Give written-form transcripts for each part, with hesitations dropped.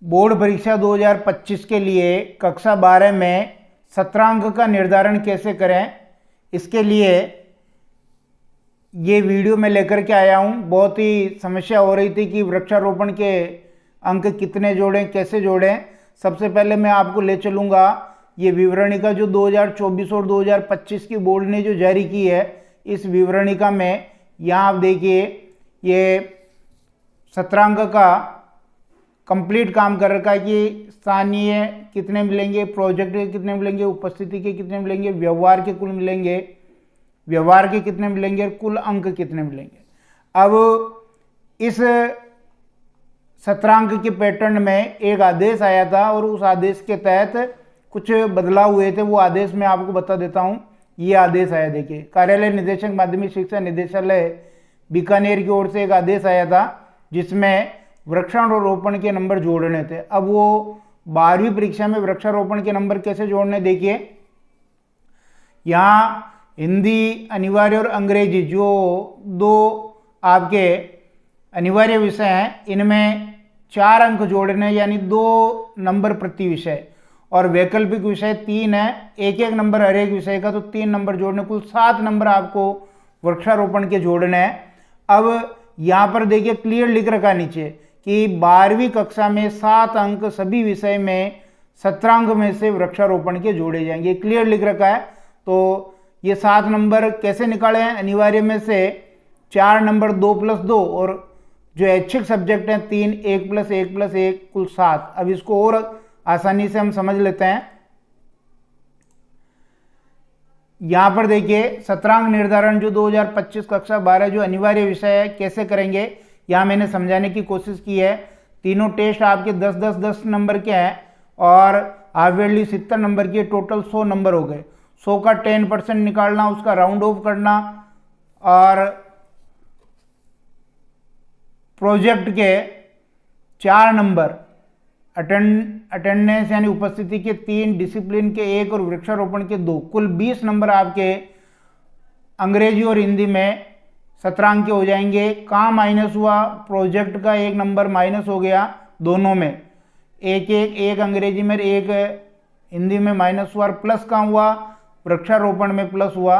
Board परीक्षा 2025 के लिए कक्षा 12 में 17 अंक का निर्धारण कैसे करें, इसके लिए ये वीडियो मैं लेकर के आया हूँ। बहुत ही समस्या हो रही थी कि वृक्षारोपण के अंक कितने जोड़ें, कैसे जोड़ें। सबसे पहले मैं आपको ले चलूँगा ये विवरणिका जो 2024 और 2025 की बोर्ड ने जो जारी की है। इस विवरणिका में यहाँ आप देखिए ये 17 अंक का कंप्लीट काम कर रखा है कि स्थानीय कितने मिलेंगे, प्रोजेक्ट के कितने मिलेंगे, उपस्थिति के कितने मिलेंगे, व्यवहार के कुल मिलेंगे, व्यवहार के कितने मिलेंगे, कुल अंक कितने मिलेंगे। अब इस 17 अंक के पैटर्न में एक आदेश आया था और उस आदेश के तहत कुछ बदलाव हुए थे। वो आदेश मैं आपको बता देता हूँ। ये आदेश आया, देखिए, कार्यालय निदेशक माध्यमिक शिक्षा निदेशालय बीकानेर की ओर से एक आदेश आया था जिसमें वृक्षारोपण के नंबर जोड़ने थे। अब वो 12वीं परीक्षा में वृक्षारोपण के नंबर कैसे जोड़ने, देखिए यहाँ हिंदी अनिवार्य और अंग्रेजी जो दो आपके अनिवार्य विषय हैं, इनमें 4 अंक जोड़ने, यानी 2 नंबर प्रति विषय, और वैकल्पिक विषय 3 है, एक नंबर हर एक विषय का, तो 3 नंबर जोड़ने, कुल 7 नंबर आपको वृक्षारोपण के जोड़ने हैं। अब यहाँ पर देखिए क्लियर लिख रखा नीचे कि 12वीं कक्षा में 7 अंक सभी विषय में 17 अंक में से वृक्षारोपण के जोड़े जाएंगे, क्लियर लिख रखा है। तो ये 7 नंबर कैसे निकाले हैं, अनिवार्य में से 4 नंबर 2 + 2 और जो ऐच्छिक सब्जेक्ट हैं 3, 1 + 1 + 1 कुल 7। अब इसको और आसानी से हम समझ लेते हैं। यहाँ पर देखिए 17 अंक निर्धारण जो 2025 कक्षा 12 जो अनिवार्य विषय है कैसे करेंगे, यहाँ मैंने समझाने की कोशिश की है। तीनों टेस्ट आपके 10-10-10 नंबर के हैं और हाफ ईयरली 70 नंबर की, टोटल 100 नंबर हो गए। 100 का 10% निकालना, उसका राउंड ऑफ करना, और प्रोजेक्ट के 4 नंबर, अटेंडेंस यानी उपस्थिति के 3, डिसिप्लिन के 1 और वृक्षारोपण के 2, कुल 20 नंबर आपके अंग्रेजी और हिंदी में 17 अंक के हो जाएंगे। कहाँ माइनस हुआ, प्रोजेक्ट का 1 नंबर माइनस हो गया, दोनों में एक अंग्रेजी में 1 हिंदी में माइनस हुआ, और प्लस कहाँ हुआ, वृक्षारोपण में प्लस हुआ,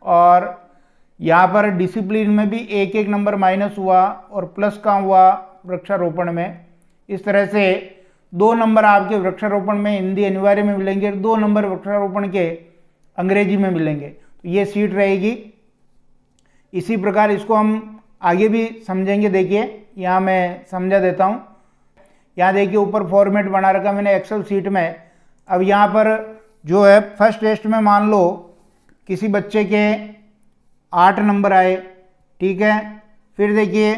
और यहाँ पर डिसिप्लिन में भी 1 नंबर माइनस हुआ और प्लस कहाँ हुआ, वृक्षारोपण में। इस तरह से 2 नंबर आपके वृक्षारोपण में हिंदी अनिवार्य में मिलेंगे, 2 नंबर वृक्षारोपण के अंग्रेजी में मिलेंगे। तो ये सीट रहेगी। इसी प्रकार इसको हम आगे भी समझेंगे। देखिए यहाँ मैं समझा देता हूँ। यहाँ देखिए ऊपर फॉर्मेट बना रखा मैंने एक्सेल सीट में। अब यहाँ पर जो है फर्स्ट टेस्ट में मान लो किसी बच्चे के 8 नंबर आए, ठीक है। फिर देखिए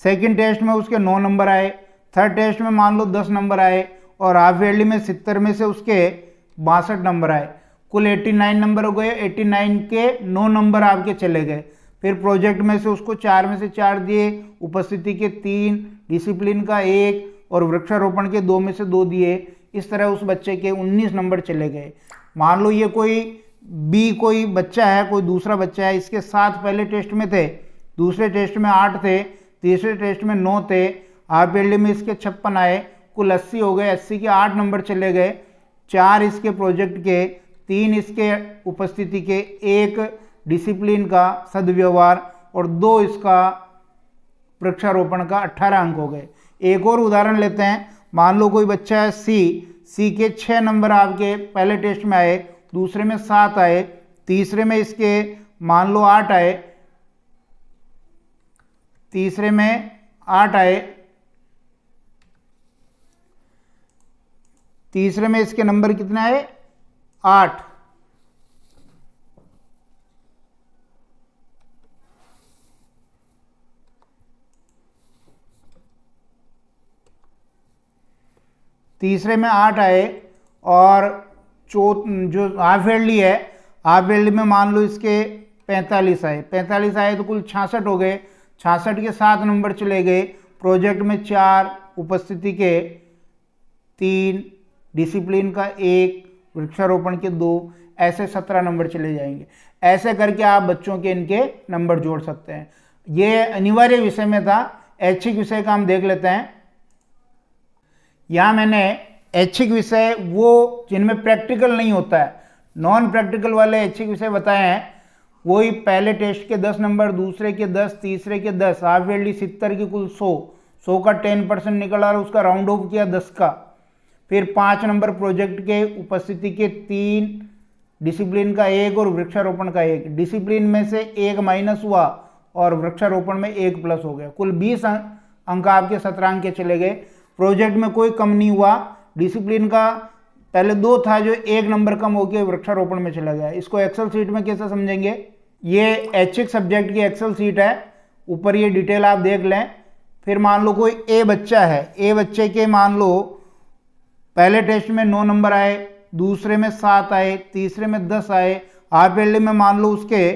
सेकंड टेस्ट में उसके 9 नंबर आए, थर्ड टेस्ट में मान लो 10 नंबर आए, और हाफ ईयरली में 70 में से उसके 62 नंबर आए, कुल 89 नंबर हो गए। 89 के 9 नंबर आपके चले गए। फिर प्रोजेक्ट में से उसको 4 में से 4 दिए, उपस्थिति के 3, डिसिप्लिन का 1 और वृक्षारोपण के 2 में से 2 दिए। इस तरह उस बच्चे के 19 नंबर चले गए। मान लो ये कोई बच्चा है, कोई दूसरा बच्चा है, इसके 7 पहले टेस्ट में थे, दूसरे टेस्ट में 8 थे, तीसरे टेस्ट में 9 थे, हाफ ईयरली में इसके 56 आए, कुल 80 हो गए। 80 के 8 नंबर चले गए, 4 इसके प्रोजेक्ट के, 3 इसके उपस्थिति के, 1 डिसिप्लिन का सदव्यवहार और 2 इसका वृक्षारोपण का, 18 अंक हो गए। एक और उदाहरण लेते हैं। मान लो कोई बच्चा है सी के 6 नंबर आपके पहले टेस्ट में आए, दूसरे में 7 आए, तीसरे में इसके मान लो 8 आए, तीसरे में 8 आए, तीसरे में इसके नंबर कितने आए, 8। तीसरे में 8 आए, और जो हाफ ईयरली है, हाफ ईयरली में मान लो इसके 45 आए, 45 आए तो कुल 66 हो गए। 66 के 7 नंबर चले गए, प्रोजेक्ट में 4, उपस्थिति के 3, डिसिप्लिन का 1, वृक्षारोपण के 2, ऐसे 17 नंबर चले जाएंगे। ऐसे करके आप बच्चों के इनके नंबर जोड़ सकते हैं। ये अनिवार्य विषय में था। ऐच्छिक विषय का हम देख लेते हैं। यहाँ मैंने ऐच्छिक विषय वो जिनमें प्रैक्टिकल नहीं होता है, नॉन प्रैक्टिकल वाले ऐच्छिक विषय बताए हैं। वही पहले टेस्ट के 10 नंबर, दूसरे के 10, तीसरे के 10, हाफ ईयरली 70 की कुल 100 का 10% निकला और उसका राउंड ऑफ किया 10 का। फिर 5 नंबर प्रोजेक्ट के उपस्थिति के 3, डिसिप्लिन का 1 और वृक्षारोपण का 1। डिसिप्लिन में से 1 माइनस हुआ और वृक्षारोपण में 1 प्लस हो गया। कुल 20 अंक आपके शतरांक के चले गए। प्रोजेक्ट में कोई कम नहीं हुआ। डिसिप्लिन का पहले 2 था जो 1 नंबर कम होकर वृक्षारोपण में चला गया। इसको एक्सेल शीट में कैसे समझेंगे? ये ऐच्छिक सब्जेक्ट की एक्सेल शीट है, ऊपर ये डिटेल आप देख लें। फिर मान लो कोई ए बच्चा है, ए बच्चे के मान लो पहले टेस्ट में 9 नंबर आए, दूसरे में 7 आए, तीसरे में 10 आए, हाफ ईयरली में मान लो उसके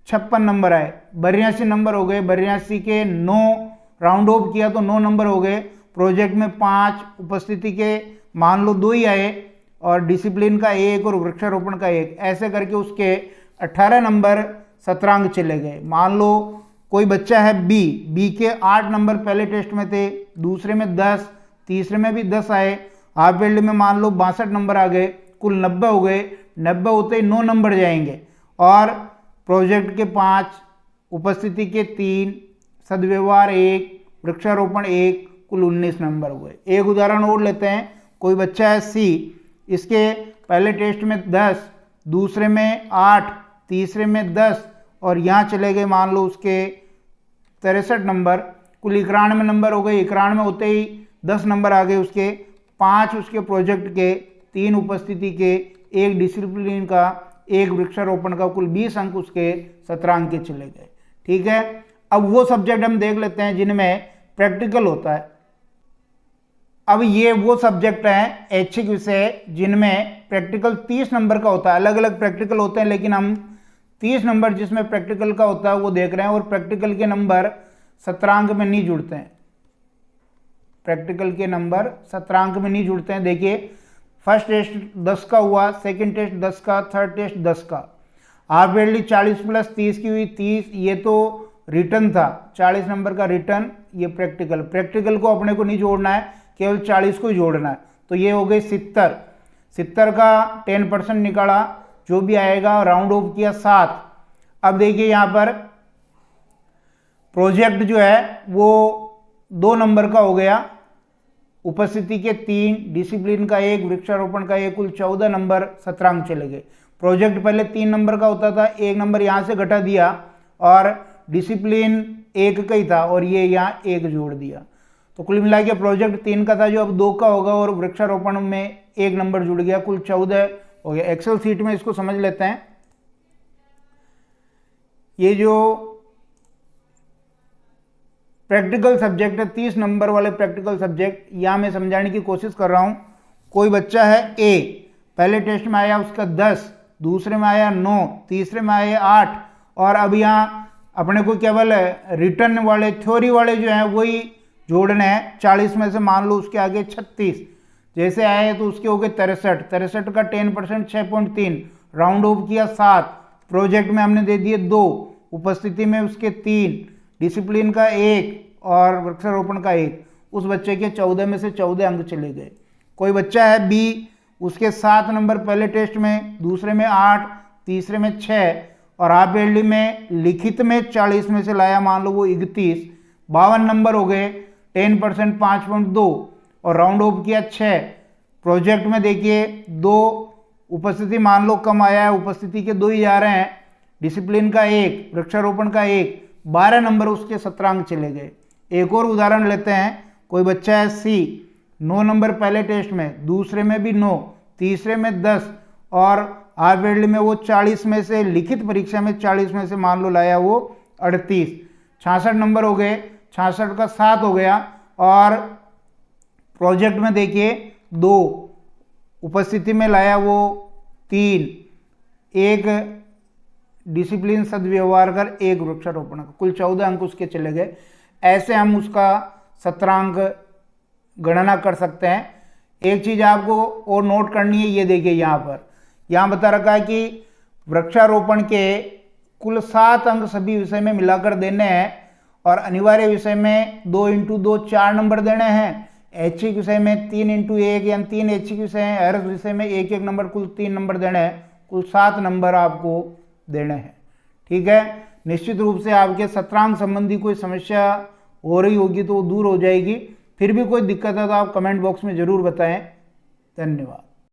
56 नंबर आए, 82 नंबर हो गए। 82 के 9 राउंड ऑफ किया तो 9 नंबर हो गए। प्रोजेक्ट में 5, उपस्थिति के मान लो 2 ही आए और डिसिप्लिन का 1 और वृक्षारोपण का 1। ऐसे करके उसके 18 नंबर शतरांक चले गए। मान लो कोई बच्चा है बी के 8 नंबर पहले टेस्ट में थे, दूसरे में 10, तीसरे में भी 10 आए, हाफ ईयरली में मान लो 62 नंबर आ गए, कुल 90 हो गए। 90 होते ही 9 नंबर जाएंगे और प्रोजेक्ट के 5, उपस्थिति के 3, सदव्यवहार 1, वृक्षारोपण 1, कुल 19 नंबर हुए। एक उदाहरण और लेते हैं। कोई बच्चा है सी, इसके पहले टेस्ट में 10, दूसरे में 8, तीसरे में 10 और यहाँ चले गए मान लो उसके 63 नंबर, कुल 91 नंबर हो गए। 91 होते ही 10 नंबर आ गए उसके, 5 उसके प्रोजेक्ट के, 3 उपस्थिति के, 1 डिसिप्लिन का, 1 वृक्षारोपण का, कुल 20 अंक उसके शतरांक के चले गए। ठीक है। अब वो सब्जेक्ट हम देख लेते हैं जिनमें प्रैक्टिकल होता है। अब ये वो सब्जेक्ट हैं ऐच्छिक विषय जिनमें प्रैक्टिकल 30 नंबर का होता है। अलग अलग प्रैक्टिकल होते हैं लेकिन हम 30 नंबर जिसमें प्रैक्टिकल का होता है वो देख रहे हैं। और प्रैक्टिकल के नंबर शतरांक में नहीं जुड़ते हैं। प्रैक्टिकल के नंबर शतरांक में नहीं जुड़ते हैं। देखिए, फर्स्ट टेस्ट 10 का हुआ, सेकंड टेस्ट 10 का, थर्ड टेस्ट 10 का। हाफ ईयरली 40 प्लस 30 की हुई 30। ये तो रिटर्न था, 40 नंबर का रिटर्न। ये प्रैक्टिकल, प्रैक्टिकल को अपने को नहीं जोड़ना है, केवल 40 को ही जोड़ना है। तो ये हो गई 70। 70 का 10% निकाला, जो भी आएगा राउंड ऑफ किया 7। अब देखिए यहाँ पर प्रोजेक्ट जो है वो 2 नंबर का हो गया, उपस्थिति के 3, डिसिप्लिन का 1, वृक्षारोपण का 1, कुल 14 नंबर शतरांक चले गए। प्रोजेक्ट पहले 3 नंबर का होता था, 1 नंबर यहाँ से घटा दिया और डिसिप्लिन 1 का ही था और ये यहाँ 1 जोड़ दिया। तो कुल मिला के प्रोजेक्ट 3 का था जो अब 2 का होगा और वृक्षारोपण में 1 नंबर जुड़ गया, कुल 14 हो गया। एक्सेल सीट में इसको समझ लेते हैं। ये जो प्रैक्टिकल सब्जेक्ट है, 30 नंबर वाले प्रैक्टिकल सब्जेक्ट, यहाँ मैं समझाने की कोशिश कर रहा हूँ। कोई बच्चा है ए, पहले टेस्ट में आया उसका 10, दूसरे में आया 9, तीसरे में आया 8 और अब यहाँ अपने को केवल रिटर्न वाले, थ्योरी वाले जो हैं वही जोड़ने हैं। 40 में से मान लो उसके आगे 36 जैसे आए तो उसके हो गए 63। 63 का 10% 6.3, राउंड ऑफ किया 7। प्रोजेक्ट में हमने दे दिए 2, उपस्थिति में उसके 3, डिसिप्लिन का 1 और वृक्षारोपण का 1। उस बच्चे के 14 में से 14 अंक चले गए। कोई बच्चा है बी, उसके 7 नंबर पहले टेस्ट में, दूसरे में 8, तीसरे में 6 और हाफ ईयरली में लिखित में 40 में से लाया मान लो वो 31, 52 नंबर हो गए। 10% 5.2 और राउंड ऑफ किया 6। प्रोजेक्ट में देखिए 2, उपस्थिति मान लो कम आया है, उपस्थिति के 2 ही जा रहे हैं, डिसिप्लिन का 1, वृक्षारोपण का 1, 12 नंबर उसके शतरांक चले गए। एक और उदाहरण लेते हैं। कोई बच्चा है सी, 9 नंबर पहले टेस्ट में, दूसरे में भी 9, तीसरे में 10 और हाफ ईयरली में वो 40 में से, लिखित परीक्षा में 40 में से मान लो लाया वो 38, 66 नंबर हो गए। 66 का 7 हो गया और प्रोजेक्ट में देखिए 2, उपस्थिति में लाया वो 3, 1 डिसिप्लिन सदव्यवहार कर, 1 वृक्षारोपण का, कुल 14 अंक उसके चले गए। ऐसे हम उसका शतरांक गणना कर सकते हैं। एक चीज़ आपको और नोट करनी है, ये देखिए यहाँ पर, यहाँ बता रखा है कि वृक्षारोपण के कुल 7 अंक सभी विषय में मिलाकर देने हैं और अनिवार्य विषय में 2 इंटू 2 4 नंबर देने हैं, ऐच्छिक विषय में 3 इंटू 1 यानी 3 ऐच्छिक विषय हैं, हर विषय में 1 नंबर, कुल 3 नंबर देने हैं, कुल 7 नंबर आपको देने हैं। ठीक है, निश्चित रूप से आपके सत्रांक संबंधी कोई समस्या हो रही होगी तो वो दूर हो जाएगी। फिर भी कोई दिक्कत है तो आप कमेंट बॉक्स में ज़रूर बताएं। धन्यवाद।